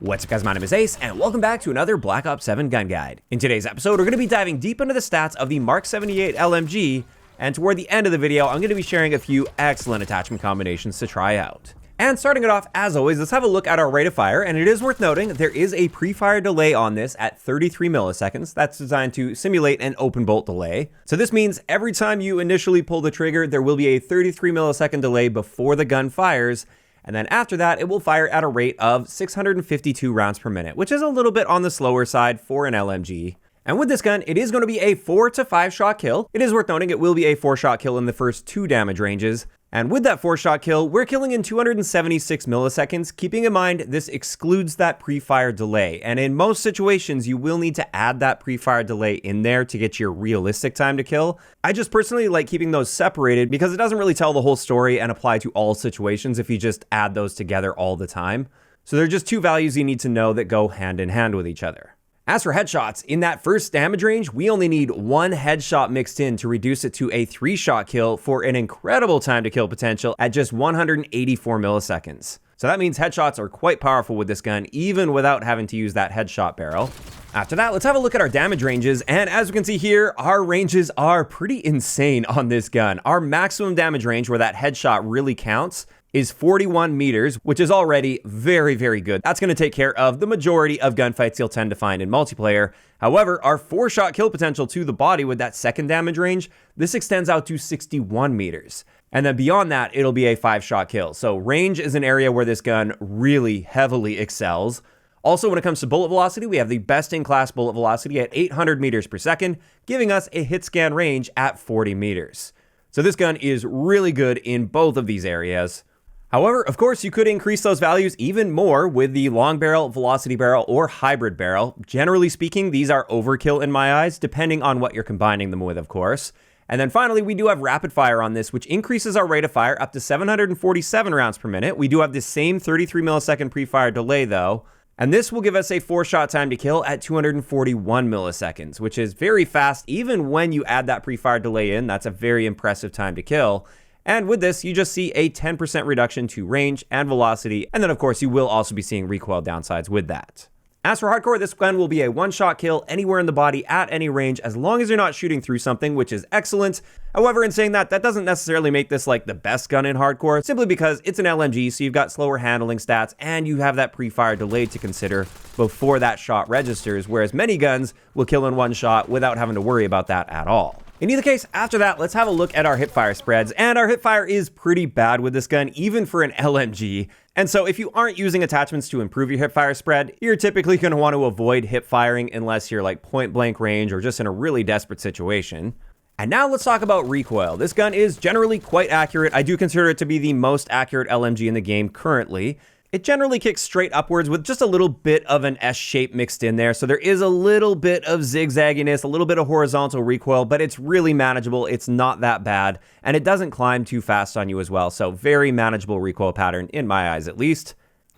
What's up guys, my name is Ace, and welcome back to another Black Ops 7 gun guide. In today's episode, we're going to be diving deep into the stats of the MK.78 LMG, and toward the end of the video, I'm going to be sharing a few excellent attachment combinations to try out. And starting it off, as always, let's have a look at our rate of fire, and it is worth noting there is a pre-fire delay on this at 33 milliseconds. That's designed to simulate an open bolt delay. So this means every time you initially pull the trigger, there will be a 33 millisecond delay before the gun fires, and then after that, it will fire at a rate of 652 rounds per minute, which is a little bit on the slower side for an LMG. And with this gun, it is going to be a 4 to 5 shot kill. It is worth noting it will be a 4 shot kill in the first 2 damage ranges. And with that 4 shot kill, we're killing in 276 milliseconds, keeping in mind this excludes that pre-fire delay. And in most situations, you will need to add that pre-fire delay in there to get your realistic time to kill. I just personally like keeping those separated because it doesn't really tell the whole story and apply to all situations if you just add those together all the time. So there are just 2 values you need to know that go hand in hand with each other. As for headshots, in that first damage range, we only need 1 headshot mixed in to reduce it to a 3-shot kill for an incredible time to kill potential at just 184 milliseconds. So that means headshots are quite powerful with this gun, even without having to use that headshot barrel. After that, let's have a look at our damage ranges, and as we can see here, our ranges are pretty insane on this gun. Our maximum damage range, where that headshot really counts, is 41 meters, which is already very, very good. That's going to take care of the majority of gunfights you'll tend to find in multiplayer. However, our 4-shot kill potential to the body with that second damage range, this extends out to 61 meters. And then beyond that, it'll be a 5-shot kill. So range is an area where this gun really heavily excels. Also, when it comes to bullet velocity, we have the best-in-class bullet velocity at 800 meters per second, giving us a hit scan range at 40 meters. So this gun is really good in both of these areas. However, of course, you could increase those values even more with the long barrel, velocity barrel, or hybrid barrel. Generally speaking, these are overkill in my eyes, depending on what you're combining them with, of course. And then finally, we do have rapid fire on this, which increases our rate of fire up to 747 rounds per minute. We do have the same 33 millisecond pre-fire delay though, and this will give us a 4-shot time to kill at 241 milliseconds, which is very fast. Even when you add that pre-fire delay in, that's a very impressive time to kill. And with this, you just see a 10% reduction to range and velocity, and then of course you will also be seeing recoil downsides with that. As for hardcore, this gun will be a 1-shot kill anywhere in the body at any range, as long as you're not shooting through something, which is excellent. However, in saying that, that doesn't necessarily make this like the best gun in hardcore, simply because it's an LMG, so you've got slower handling stats, and you have that pre-fire delay to consider before that shot registers, whereas many guns will kill in 1 shot without having to worry about that at all. In either case, after that, let's have a look at our hipfire spreads, and our hipfire is pretty bad with this gun, even for an LMG. And so if you aren't using attachments to improve your hipfire spread, you're typically going to want to avoid hipfiring unless you're like point blank range or just in a really desperate situation. And now let's talk about recoil. This gun is generally quite accurate. I do consider it to be the most accurate LMG in the game currently. It generally kicks straight upwards with just a little bit of an S shape mixed in there. So there is a little bit of zigzagginess, a little bit of horizontal recoil, but it's really manageable. It's not that bad, and it doesn't climb too fast on you as well. So very manageable recoil pattern in my eyes, at least.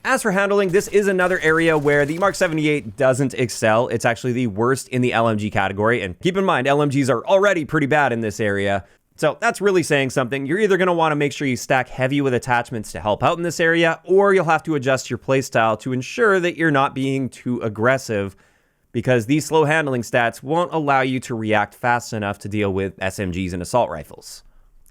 As for handling, this is another area where the MK.78 doesn't excel. It's actually the worst in the LMG category. And keep in mind, LMGs are already pretty bad in this area. So that's really saying something. You're either going to want to make sure you stack heavy with attachments to help out in this area, or you'll have to adjust your playstyle to ensure that you're not being too aggressive, because these slow handling stats won't allow you to react fast enough to deal with SMGs and assault rifles.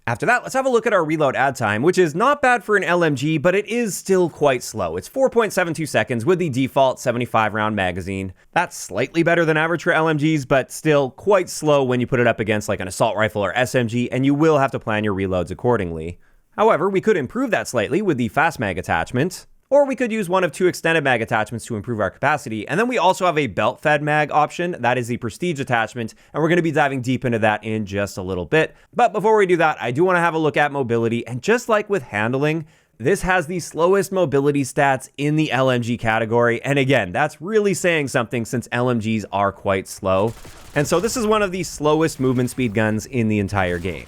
After that, let's have a look at our reload add time, which is not bad for an LMG, but it is still quite slow. It's 4.72 seconds with the default 75-round magazine. That's slightly better than average for LMGs, but still quite slow when you put it up against like an assault rifle or SMG, and you will have to plan your reloads accordingly. However, we could improve that slightly with the fast mag attachment, or we could use one of 2 extended mag attachments to improve our capacity. And then we also have a belt-fed mag option. That is the prestige attachment, and we're going to be diving deep into that in just a little bit. But before we do that, I do want to have a look at mobility, and just like with handling, this has the slowest mobility stats in the LMG category. And again, that's really saying something since LMGs are quite slow. And so this is one of the slowest movement speed guns in the entire game.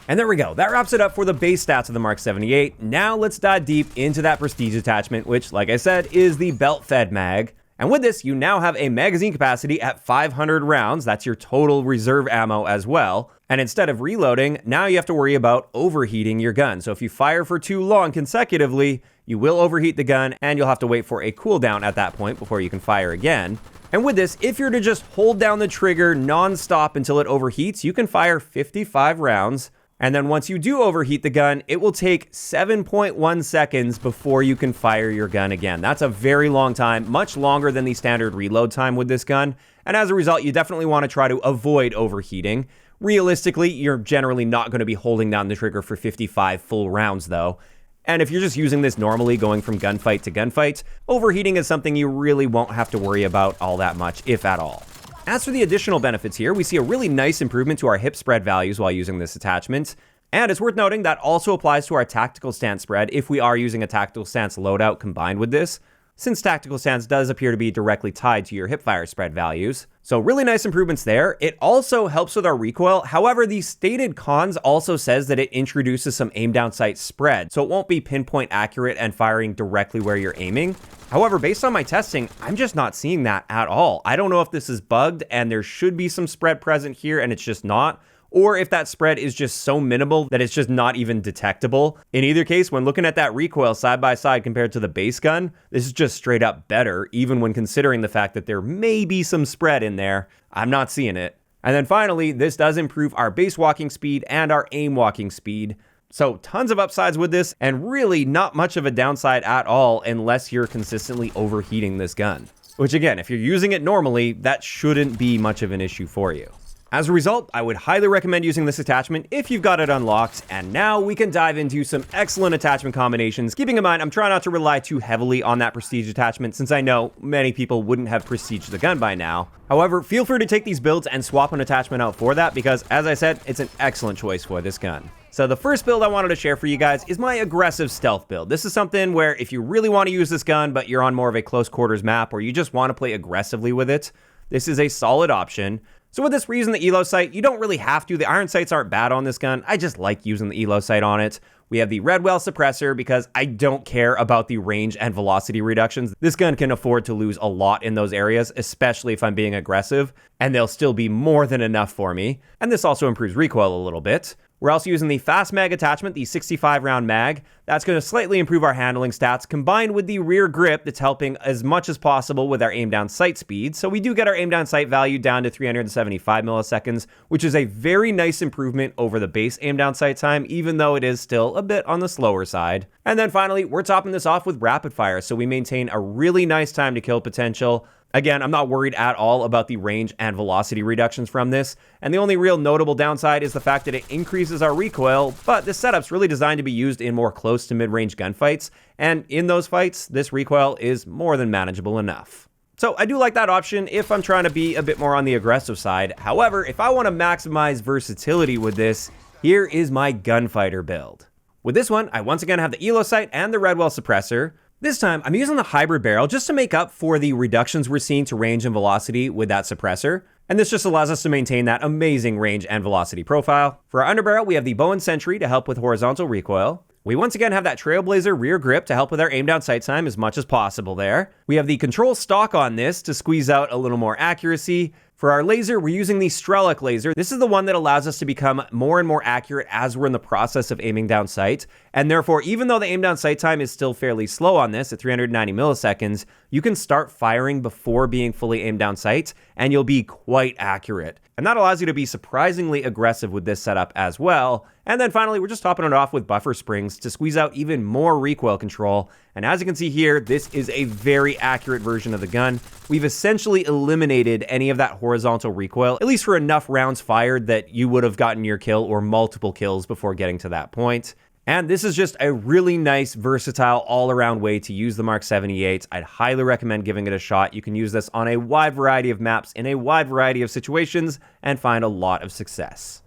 And there we go. That wraps it up for the base stats of the MK.78. Now let's dive deep into that prestige attachment, which, like I said, is the belt-fed mag. And with this, you now have a magazine capacity at 500 rounds. That's your total reserve ammo as well. And instead of reloading, now you have to worry about overheating your gun. So if you fire for too long consecutively, you will overheat the gun and you'll have to wait for a cooldown at that point before you can fire again. And with this, if you're to just hold down the trigger non-stop until it overheats, you can fire 55 rounds. And then once you do overheat the gun, it will take 7.1 seconds before you can fire your gun again. That's a very long time, much longer than the standard reload time with this gun. And as a result, you definitely want to try to avoid overheating. Realistically, you're generally not going to be holding down the trigger for 55 full rounds though. And if you're just using this normally, going from gunfight to gunfight, overheating is something you really won't have to worry about all that much, if at all. As for the additional benefits here, we see a really nice improvement to our hip spread values while using this attachment. And it's worth noting that also applies to our tactical stance spread if we are using a tactical stance loadout combined with this, since tactical stance does appear to be directly tied to your hipfire spread values. So really nice improvements there. It also helps with our recoil. However, the stated cons also says that it introduces some aim down sight spread, so it won't be pinpoint accurate and firing directly where you're aiming. However, based on my testing, I'm just not seeing that at all. I don't know if this is bugged and there should be some spread present here and it's just not, or if that spread is just so minimal that it's just not even detectable. In either case, when looking at that recoil side by side compared to the base gun, this is just straight up better, even when considering the fact that there may be some spread in there. I'm not seeing it. And then finally, this does improve our base walking speed and our aim walking speed. So tons of upsides with this, and really not much of a downside at all unless you're consistently overheating this gun. Which again, if you're using it normally, that shouldn't be much of an issue for you. As a result, I would highly recommend using this attachment if you've got it unlocked, and now we can dive into some excellent attachment combinations. Keeping in mind, I'm trying not to rely too heavily on that prestige attachment since I know many people wouldn't have prestiged the gun by now. However, feel free to take these builds and swap an attachment out for that because, as I said, it's an excellent choice for this gun. So the first build I wanted to share for you guys is my aggressive stealth build. This is something where if you really want to use this gun, but you're on more of a close quarters map or you just want to play aggressively with it, this is a solid option. So with this, we're using the elo sight. You don't really have to. The iron sights aren't bad on this gun. I just like using the elo sight on it. We have the Recoil suppressor because I don't care about the range and velocity reductions. This gun can afford to lose a lot in those areas, especially if I'm being aggressive, and they'll still be more than enough for me. And this also improves recoil a little bit. We're also using the fast mag attachment, the 65 round mag. That's going to slightly improve our handling stats, combined with the rear grip that's helping as much as possible with our aim down sight speed. So we do get our aim down sight value down to 375 milliseconds, which is a very nice improvement over the base aim down sight time, even though it is still a bit on the slower side. And then finally, we're topping this off with rapid fire, so we maintain a really nice time to kill potential. Again, I'm not worried at all about the range and velocity reductions from this, and the only real notable downside is the fact that it increases our recoil, but this setup's really designed to be used in more close to mid-range gunfights, and in those fights, this recoil is more than manageable enough. So I do like that option if I'm trying to be a bit more on the aggressive side. However, if I want to maximize versatility with this, here is my gunfighter build. With this one, I once again have the elo sight and the Recoil suppressor. This time, I'm using the hybrid barrel just to make up for the reductions we're seeing to range and velocity with that suppressor. And this just allows us to maintain that amazing range and velocity profile. For our underbarrel, we have the bow and sentry to help with horizontal recoil. We once again have that Trailblazer rear grip to help with our aim down sight time as much as possible there. We have the control stock on this to squeeze out a little more accuracy. For our laser, we're using the Strelick laser. This is the one that allows us to become more and more accurate as we're in the process of aiming down sight. And therefore, even though the aim down sight time is still fairly slow on this at 390 milliseconds, you can start firing before being fully aimed down sight, and you'll be quite accurate. And that allows you to be surprisingly aggressive with this setup as well. And then finally, we're just topping it off with buffer springs to squeeze out even more recoil control. And as you can see here, this is a very accurate version of the gun. We've essentially eliminated any of that horizontal recoil, at least for enough rounds fired that you would have gotten your kill or multiple kills before getting to that point. And this is just a really nice, versatile, all-around way to use the Mark 78. I'd highly recommend giving it a shot. You can use this on a wide variety of maps in a wide variety of situations and find a lot of success.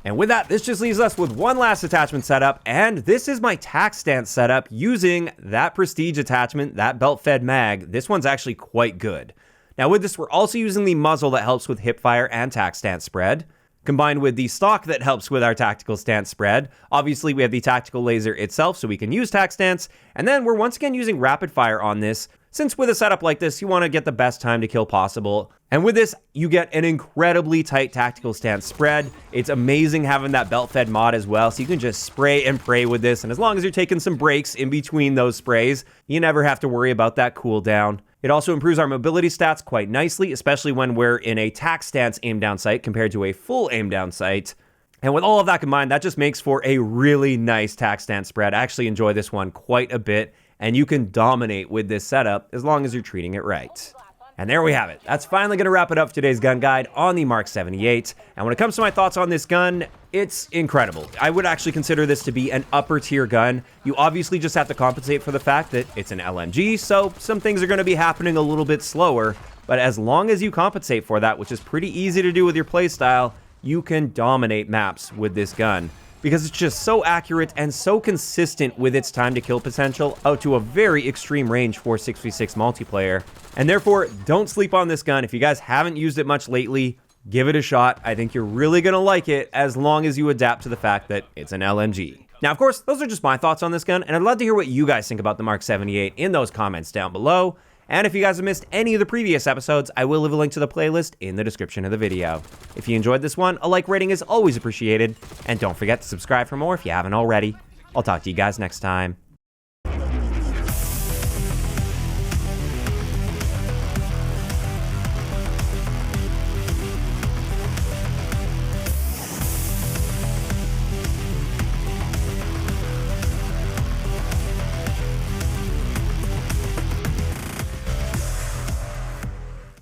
And with that, this just leaves us with one last attachment setup, and this is my tac stance setup using that Prestige attachment, that belt-fed mag. This one's actually quite good. Now with this, we're also using the muzzle that helps with hipfire and tac stance spread, combined with the stock that helps with our tactical stance spread. Obviously, we have the tactical laser itself, so we can use tac stance, and then we're once again using rapid fire on this. since with a setup like this, you want to get the best time to kill possible. And with this, you get an incredibly tight tactical stance spread. It's amazing having that belt-fed mod as well, so you can just spray and pray with this, and as long as you're taking some breaks in between those sprays, you never have to worry about that cooldown. It also improves our mobility stats quite nicely, especially when we're in a tac stance aim down sight compared to a full aim down sight. And with all of that combined, that just makes for a really nice tac stance spread. I actually enjoy this one quite a bit, and you can dominate with this setup as long as you're treating it right. And there we have it. That's finally going to wrap it up for today's gun guide on the Mark 78. And when it comes to my thoughts on this gun, it's incredible. I would actually consider this to be an upper tier gun. You obviously just have to compensate for the fact that it's an LMG, so some things are going to be happening a little bit slower. But as long as you compensate for that, which is pretty easy to do with your playstyle, you can dominate maps with this gun, because it's just so accurate and so consistent with its time to kill potential out to a very extreme range for 6v6 multiplayer. And therefore, don't sleep on this gun. If you guys haven't used it much lately, give it a shot. I think you're really gonna like it as long as you adapt to the fact that it's an LMG. Now, of course, those are just my thoughts on this gun, and I'd love to hear what you guys think about the Mark 78 in those comments down below. And if you guys have missed any of the previous episodes, I will leave a link to the playlist in the description of the video. If you enjoyed this one, a like rating is always appreciated. And don't forget to subscribe for more if you haven't already. I'll talk to you guys next time.